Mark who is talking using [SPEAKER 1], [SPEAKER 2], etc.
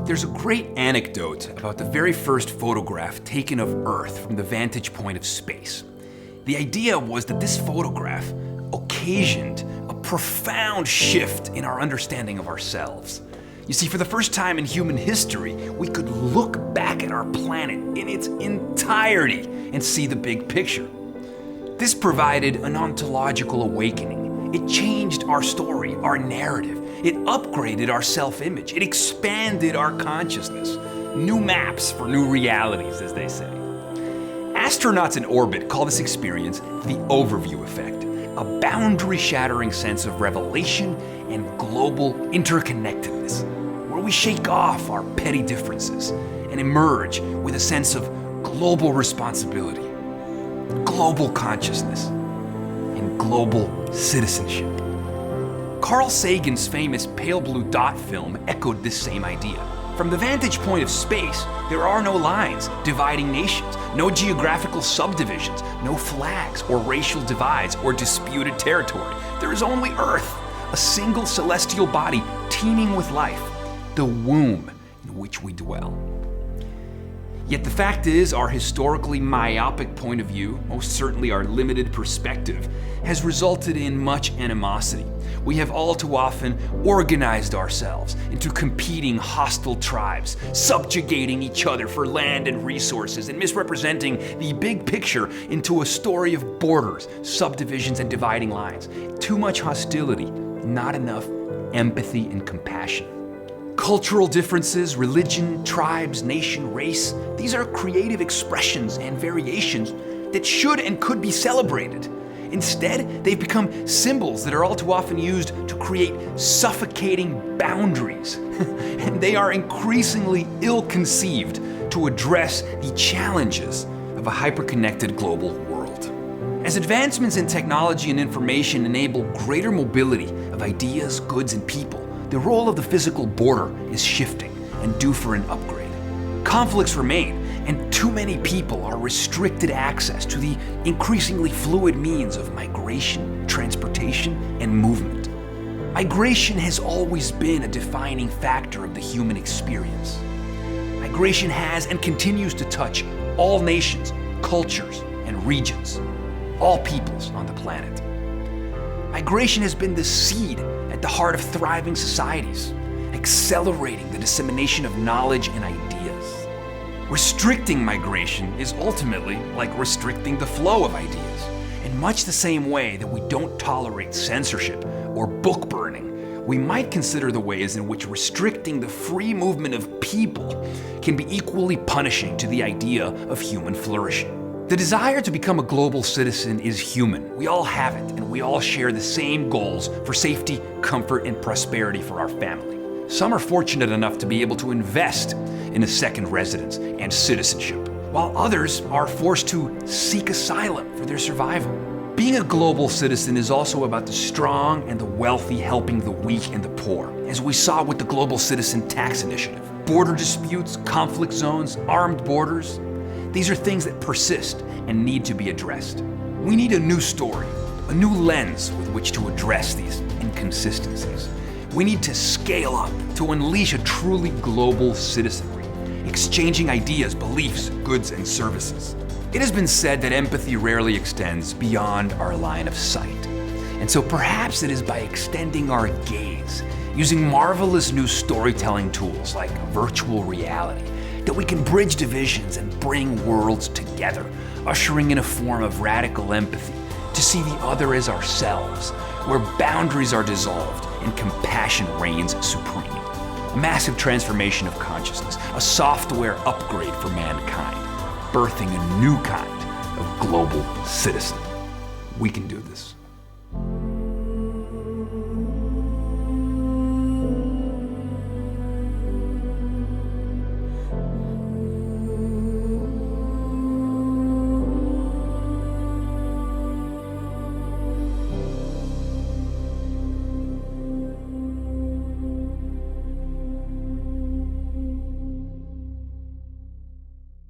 [SPEAKER 1] There's a great anecdote about the very first photograph taken of Earth from the vantage point of space. The idea was that this photograph occasioned a profound shift in our understanding of ourselves. You see, for the first time in human history, we could look back at our planet in its entirety and see the big picture. This provided an ontological awakening. It changed our story, our narrative. It upgraded our self-image. It expanded our consciousness. New maps for new realities, as they say. Astronauts in orbit call this experience the overview effect, a boundary-shattering sense of revelation and global interconnectedness, where we shake off our petty differences and emerge with a sense of global responsibility, global consciousness, and global citizenship. Carl Sagan's famous Pale Blue Dot film echoed this same idea. From the vantage point of space, there are no lines dividing nations, no geographical subdivisions, no flags or racial divides or disputed territory. There is only Earth, a single celestial body teeming with life, the womb in which we dwell. Yet the fact is, our historically myopic point of view, most certainly our limited perspective, has resulted in much animosity. We have all too often organized ourselves into competing hostile tribes, subjugating each other for land and resources, and misrepresenting the big picture into a story of borders, subdivisions, and dividing lines. Too much hostility, not enough empathy and compassion. Cultural differences, religion, tribes, nation, race, these are creative expressions and variations that should and could be celebrated. Instead, they've become symbols that are all too often used to create suffocating boundaries. And they are increasingly ill-conceived to address the challenges of a hyper-connected global world. As advancements in technology and information enable greater mobility of ideas, goods, and people, the role of the physical border is shifting and due for an upgrade. Conflicts remain, and too many people are restricted access to the increasingly fluid means of migration, transportation, and movement. Migration has always been a defining factor of the human experience. Migration has and continues to touch all nations, cultures, and regions, all peoples on the planet. Migration has been the seed at the heart of thriving societies, accelerating the dissemination of knowledge and ideas. Restricting migration is ultimately like restricting the flow of ideas. In much the same way that we don't tolerate censorship or book burning, we might consider the ways in which restricting the free movement of people can be equally punishing to the idea of human flourishing. The desire to become a global citizen is human. We all have it, and we all share the same goals for safety, comfort, and prosperity for our family. Some are fortunate enough to be able to invest in a second residence and citizenship, while others are forced to seek asylum for their survival. Being a global citizen is also about the strong and the wealthy helping the weak and the poor, as we saw with the Global Citizen Tax Initiative. Border disputes, conflict zones, armed borders, these are things that persist and need to be addressed. We need a new story, a new lens with which to address these inconsistencies. We need to scale up to unleash a truly global citizenry, exchanging ideas, beliefs, goods, and services. It has been said that empathy rarely extends beyond our line of sight. And so perhaps it is by extending our gaze, using marvelous new storytelling tools like virtual reality, that we can bridge divisions and bring worlds together, ushering in a form of radical empathy to see the other as ourselves, where boundaries are dissolved and compassion reigns supreme. A massive transformation of consciousness, a software upgrade for mankind, birthing a new kind of global citizen. We can do this.